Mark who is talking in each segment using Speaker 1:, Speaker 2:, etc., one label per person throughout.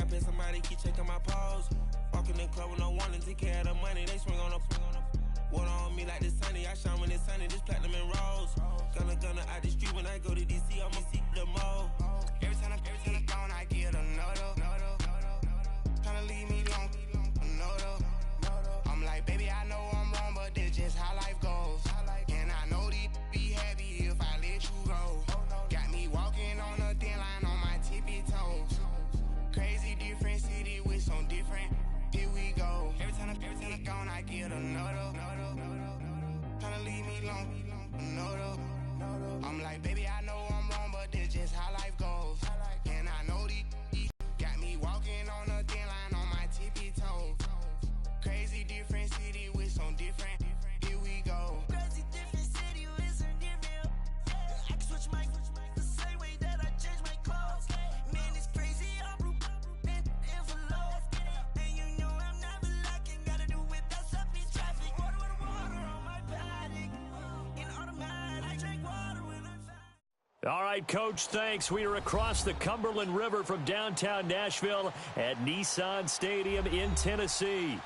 Speaker 1: I pay somebody, keep checking my pose. Walking in club with no warning, take care of the money, they swing on the water on me like the sunny. I shine when it's sunny, this platinum and rose. Gunna out the street when I go to DC, I'ma see the mo. Every time I gone, I get another. Tryna leave me alone, another. I'm like, baby, I know I'm wrong, but this just how life goes. And I know these be happy if I let you go. Got me walking on a thin line on my tippy toes. Crazy different city with some different. Here we go. Every time I gone, I get another. Tryna leave me alone, another. I'm like, baby, I know I'm wrong, but this just how life goes. And I know these got me walking on a thin line on my tippy toes. Crazy different city with some different. Here we go.
Speaker 2: Crazy different city with some different. I can switch my the same way that I change my clothes. Man, it's crazy. I'm in envelope. And you know I'm never lacking. Gotta do without stopping traffic. Water on my paddock. In automatic. I drink water when I'm fat.
Speaker 3: All right, Coach, thanks. We are across the Cumberland River from downtown Nashville at Nissan Stadium in Tennessee.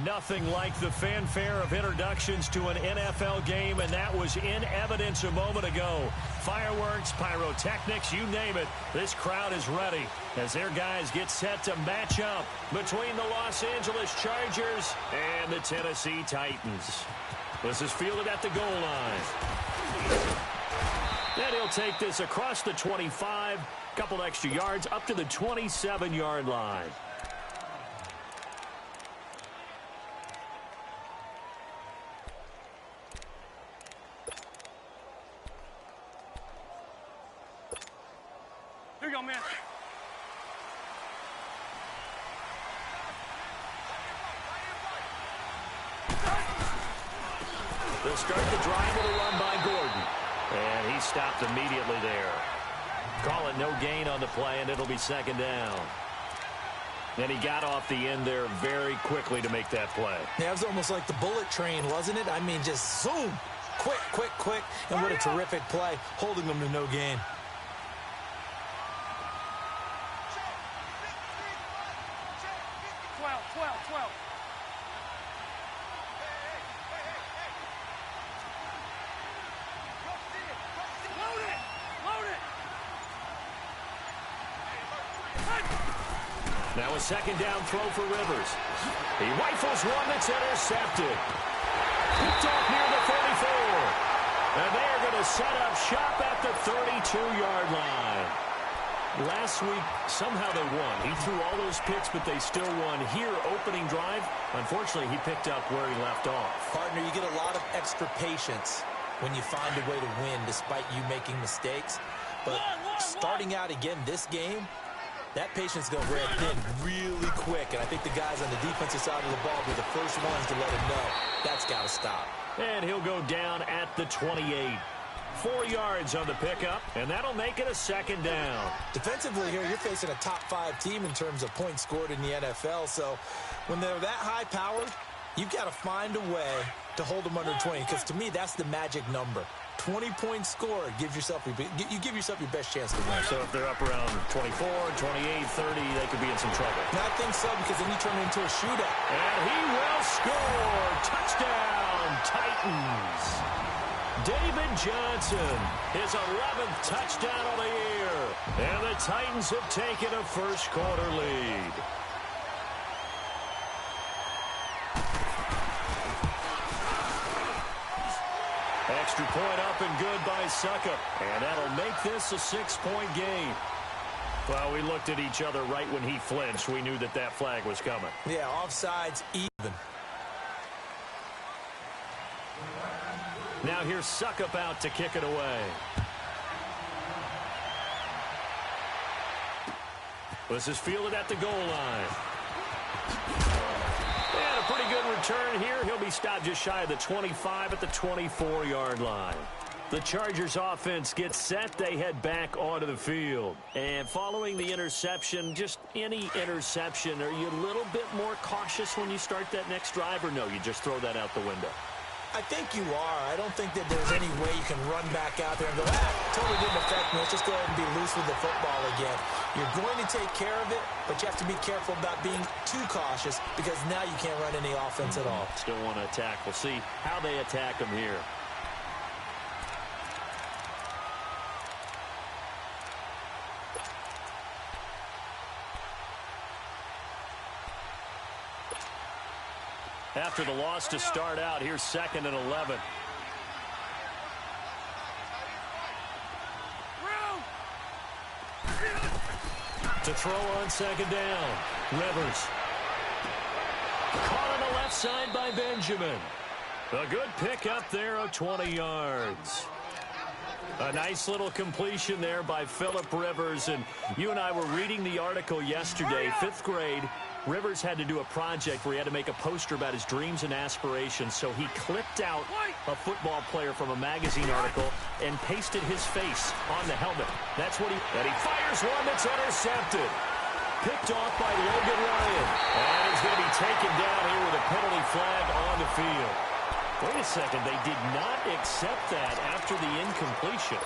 Speaker 3: Nothing like the fanfare of introductions to an NFL game, and that was in evidence a moment ago. Fireworks, pyrotechnics, you name it. This crowd is ready as their guys get set to match up between the Los Angeles Chargers and the Tennessee Titans. This is fielded at the goal line. And he'll take this across the 25, couple extra yards up to the 27-yard line.
Speaker 4: Here you go, man.
Speaker 3: They'll start the drive with a run by Gordon. And he stopped immediately there. Call it no gain on the play, and it'll be second down. And he got off the end there very quickly to make that play.
Speaker 5: Yeah, it was almost like the bullet train, wasn't it? I mean, just zoom. Quick. And what a terrific play, holding them to no gain.
Speaker 3: Now a second down throw for Rivers. He rifles one that's intercepted. Picked off near the 34. And they're going to set up shop at the 32-yard line. Last week, somehow they won. He threw all those picks, but they still won. Here, opening drive, unfortunately, he picked up where he left off.
Speaker 5: Partner, you get a lot of extra patience when you find a way to win despite you making mistakes. But starting out again this game, that patience is going to wear thin really quick, and I think the guys on the defensive side of the ball were the first ones to let him know that's got to stop.
Speaker 3: And he'll go down at the 28. 4 yards on the pickup, and that'll make it a second down.
Speaker 5: Defensively here, you're facing a top-5 team in terms of points scored in the NFL, so when they're that high-powered, you've got to find a way to hold them under 20, because to me, that's the magic number. 20 points scored, you give yourself your best chance to win.
Speaker 3: So if they're up around 24, 28, 30, they could be in some trouble.
Speaker 5: And I think so, because then you turn it into a shootout.
Speaker 3: And he will score. Touchdown, Titans. David Johnson, his 11th touchdown of the year. And the Titans have taken a first-quarter lead. Extra point up and good by Suckup. And that'll make this a 6-point game. Well, we looked at each other right when he flinched. We knew that that flag was coming.
Speaker 5: Yeah, offsides even.
Speaker 3: Now here's Suckup out to kick it away. This is fielded at the goal line. And a pretty good return here. He'll be stopped just shy of the 25 at the 24-yard line. The Chargers offense gets set. They head back onto the field. And following the interception, just any interception, are you a little bit more cautious when you start that next drive, or no, you just throw that out the window?
Speaker 5: I think you are. I don't think that there's any way you can run back out there and go, totally didn't affect me. Let's just go ahead and be loose with the football again. You're going to take care of it, but you have to be careful about being too cautious because now you can't run any offense at all.
Speaker 3: Still want to attack. We'll see how they attack him here. After the loss to start out, here's 2nd and 11. To throw on 2nd down. Rivers. Caught on the left side by Benjamin. A good pick up there of 20 yards. A nice little completion there by Phillip Rivers. And you and I were reading the article yesterday, 5th grade. Rivers had to do a project where he had to make a poster about his dreams and aspirations, so he clipped out a football player from a magazine article and pasted his face on the helmet. That's what and he fires one that's intercepted. Picked off by Logan Ryan. And he's going to be taken down here with a penalty flag on the field. Wait a second, they did not accept that after the incompletion.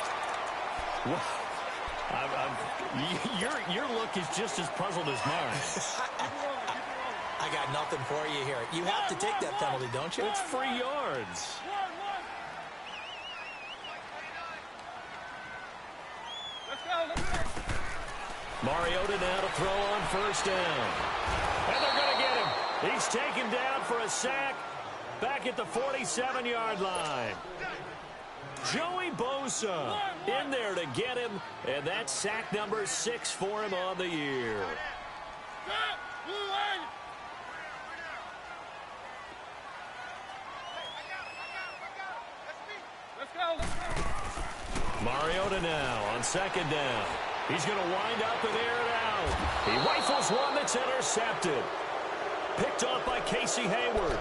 Speaker 3: Wow. Your look is just as puzzled as mine.
Speaker 5: I got nothing for you here. You have to take that penalty, don't you?
Speaker 3: It's free yards. Mariota now to throw on 1st down. And they're going to get him. He's taken down for a sack back at the 47-yard line. Joey Bosa in there to get him, and that's sack number 6 for him on the year. Mariota now on 2nd down. He's going to wind up and air it out. He rifles one that's intercepted. Picked off by Casey Hayward.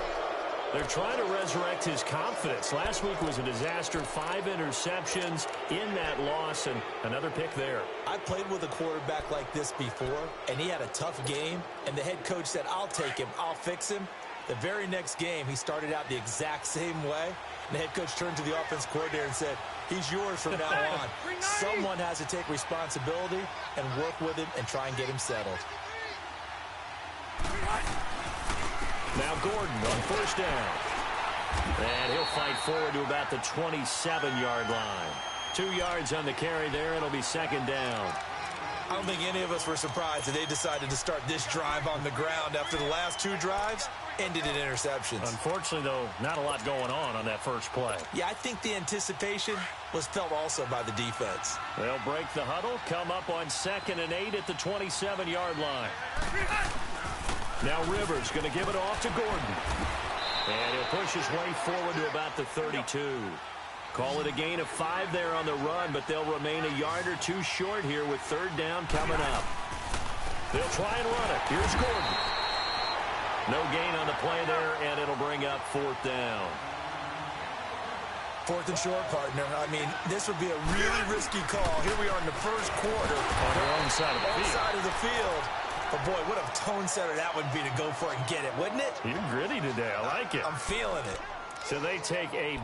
Speaker 3: They're trying to resurrect his confidence. Last week was a disaster. 5 interceptions in that loss, and another pick there.
Speaker 5: I played with a quarterback like this before, and he had a tough game, and the head coach said, I'll take him, I'll fix him. The very next game, he started out the exact same way, and the head coach turned to the offense coordinator and said, he's yours from now on. Someone has to take responsibility and work with him and try and get him settled.
Speaker 3: Now Gordon on 1st down. And he'll fight forward to about the 27-yard line. 2 yards on the carry there. It'll be 2nd down.
Speaker 5: I don't think any of us were surprised that they decided to start this drive on the ground after the last 2 drives ended in interceptions.
Speaker 3: Unfortunately, though, not a lot going on that first play.
Speaker 5: Yeah, I think the anticipation was felt also by the defense.
Speaker 3: They'll break the huddle, come up on 2nd and 8 at the 27-yard line. Now Rivers going to give it off to Gordon. And he'll push his way forward to about the 32. Call it a gain of 5 there on the run, but they'll remain a yard or 2 short here with 3rd down coming up. They'll try and run it. Here's Gordon. No gain on the play there, and it'll bring up 4th down.
Speaker 5: 4th and short, partner. I mean, this would be a really risky call. Here we are in the first quarter.
Speaker 3: On the wrong side of the field.
Speaker 5: Side of the field. But, boy, what a tone setter that would be to go for it and get it, wouldn't it?
Speaker 3: You're gritty today. I like it.
Speaker 5: I'm feeling it.
Speaker 3: So they take a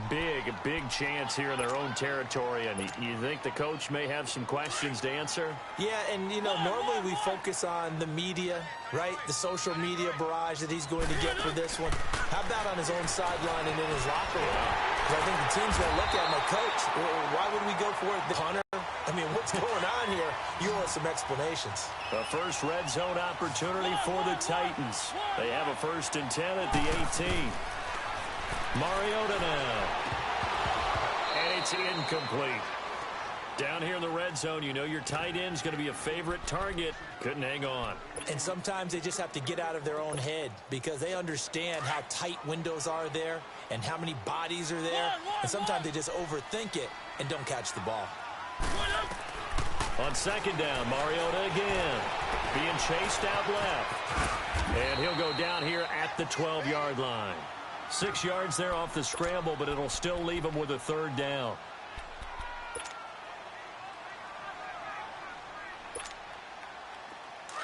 Speaker 3: big chance here in their own territory, and you think the coach may have some questions to answer?
Speaker 5: Yeah, and, you know, normally we focus on the media, right? The social media barrage that he's going to get for this one. How about on his own sideline and in his locker room? Because I think the team's going to look at him like, Coach, why would we go for it? The punter? I mean, what's going on here? You owe us some explanations.
Speaker 3: The first red zone opportunity for the Titans. They have a 1st and 10 at the 18. Mariota now. And it's incomplete. Down here in the red zone, you know your tight end's going to be a favorite target. Couldn't hang on.
Speaker 5: And sometimes they just have to get out of their own head because they understand how tight windows are there and how many bodies are there. And sometimes they just overthink it and don't catch the ball.
Speaker 3: On 2nd down, Mariota again. Being chased out left. And he'll go down here at the 12-yard line. 6 yards there off the scramble, but it'll still leave him with a 3rd down.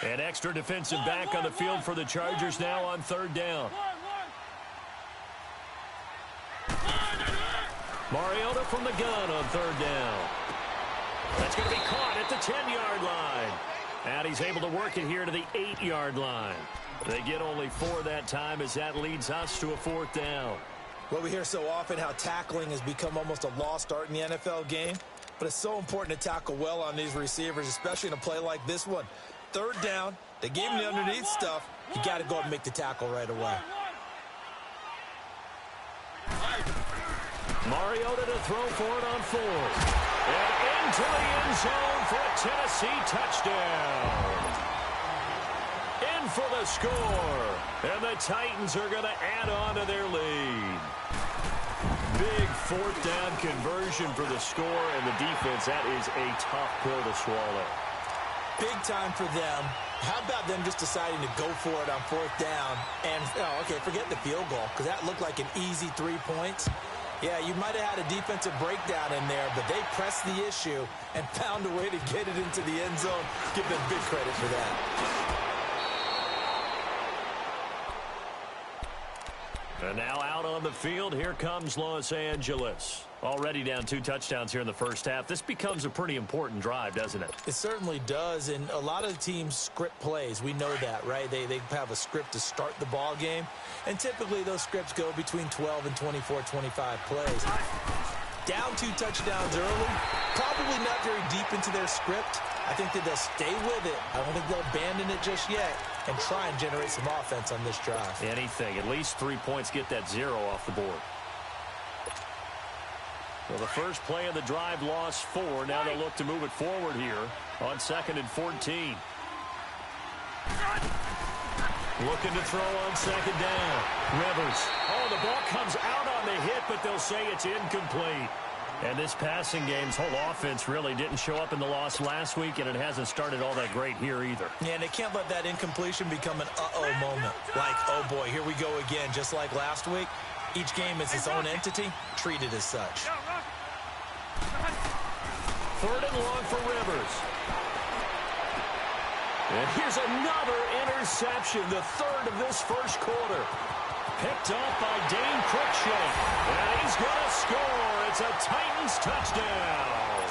Speaker 3: An extra defensive back on the field for the Chargers now on 3rd down. Mariota from the gun on third down. That's going to be caught at the 10-yard line. And he's able to work it here to the 8-yard line. They get only 4 that time as that leads us to a 4th down.
Speaker 5: Well, we hear so often how tackling has become almost a lost art in the NFL game. But it's so important to tackle well on these receivers, especially in a play like this one. Third down, they gave him the underneath stuff. You got to go and make the tackle right away.
Speaker 3: Mariota to throw for it on 4th. And into the end zone for a Tennessee touchdown. In for the score. And the Titans are going to add on to their lead. Big 4th down conversion for the score, and the defense, that is a tough pill to swallow.
Speaker 5: Big time for them. How about them just deciding to go for it on 4th down? And, okay, forget the field goal, because that looked like an easy 3 points. Yeah, you might have had a defensive breakdown in there, but they pressed the issue and found a way to get it into the end zone. Give them big credit for that.
Speaker 3: And now out on the field, here comes Los Angeles. Already down 2 touchdowns here in the first half. This becomes a pretty important drive, doesn't it?
Speaker 5: It certainly does, and a lot of teams script plays. We know that, right? They have a script to start the ball game, and typically those scripts go between 12 and 24, 25 plays. Down 2 touchdowns early, probably not very deep into their script. I think that they'll stay with it. I don't think they'll abandon it just yet and try and generate some offense on this drive.
Speaker 3: Anything. At least 3 points, get that 0 off the board. Well, the first play of the drive lost 4. Now they'll look to move it forward here on 2nd and 14. Looking to throw on 2nd down. Rivers. Oh, the ball comes out on the hit, but they'll say it's incomplete. And this passing game's whole offense really didn't show up in the loss last week, and it hasn't started all that great here either.
Speaker 5: Yeah, and they can't let that incompletion become an uh-oh moment. Like, oh boy, here we go again, just like last week. Each game is its own entity, treated as such.
Speaker 3: 3rd and long for Rivers. And here's another interception, the 3rd of this first quarter. Picked off by Dane Cruikshank. And he's going to score. It's a Titans touchdown.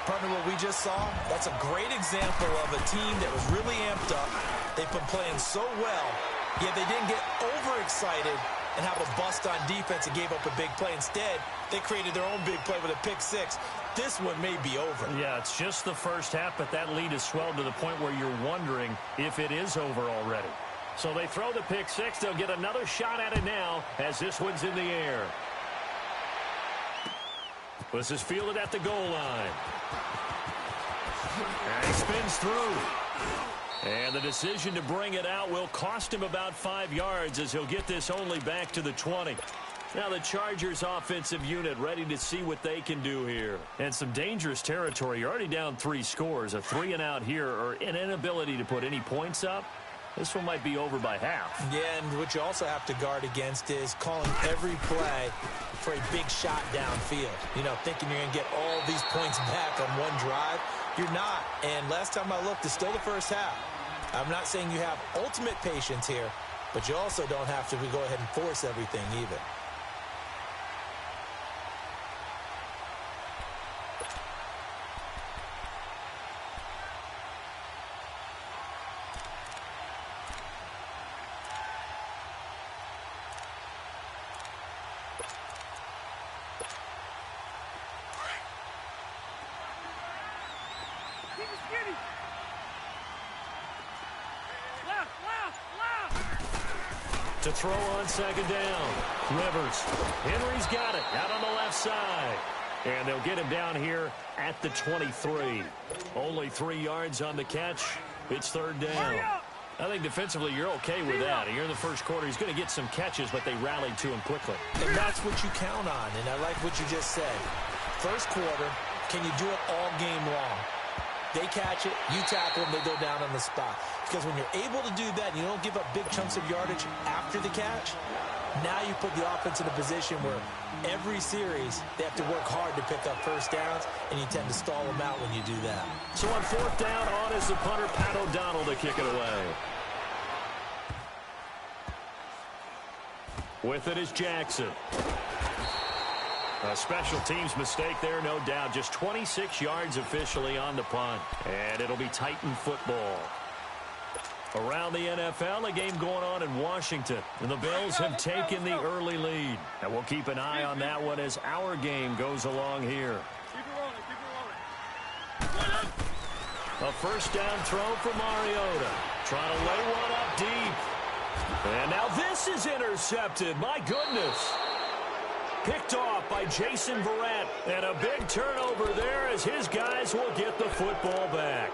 Speaker 5: Partner, what we just saw, that's a great example of a team that was really amped up. They've been playing so well, yet they didn't get overexcited and have a bust on defense and gave up a big play. Instead, they created their own big play with a pick 6. This one may be over.
Speaker 3: Yeah, it's just the first half, but that lead has swelled to the point where you're wondering if it is over already. So they throw the pick 6. They'll get another shot at it now as this one's in the air. This is fielded at the goal line. And he spins through. And the decision to bring it out will cost him about 5 yards as he'll get this only back to the 20. Now the Chargers offensive unit ready to see what they can do here. And some dangerous territory. You're already down 3 scores. A 3-and-out here or an inability to put any points up. This one might be over by half.
Speaker 5: Yeah, and what you also have to guard against is calling every play for a big shot downfield. You know, thinking you're going to get all these points back on one drive. You're not. And last time I looked, it's still the first half. I'm not saying you have ultimate patience here, but you also don't have to go ahead and force everything either.
Speaker 3: To throw on 2nd down. Rivers. Henry's got it out on the left side. And they'll get him down here at the 23. Only 3 yards on the catch. It's 3rd down. I think defensively you're okay with that. Here in the first quarter, he's going to get some catches, but they rallied to him quickly.
Speaker 5: And that's what you count on, and I like what you just said. First quarter, can you do it all game long? They catch it, you tackle them, they go down on the spot. Because when you're able to do that and you don't give up big chunks of yardage after the catch, now you put the offense in a position where every series they have to work hard to pick up first downs, and you tend to stall them out when you do that.
Speaker 3: So on 4th down, on is the punter, Pat O'Donnell, to kick it away. With it is Jackson. A special teams mistake there, no doubt. Just 26 yards officially on the punt. And it'll be Titan football. Around the NFL, a game going on in Washington. And the Bills have taken the early lead. And we'll keep an eye on that one as our game goes along here. A first down throw for Mariota. Trying to lay one up deep. And now this is intercepted. My goodness. Picked off by Jason Verrett. And a big turnover there as his guys will get the football back.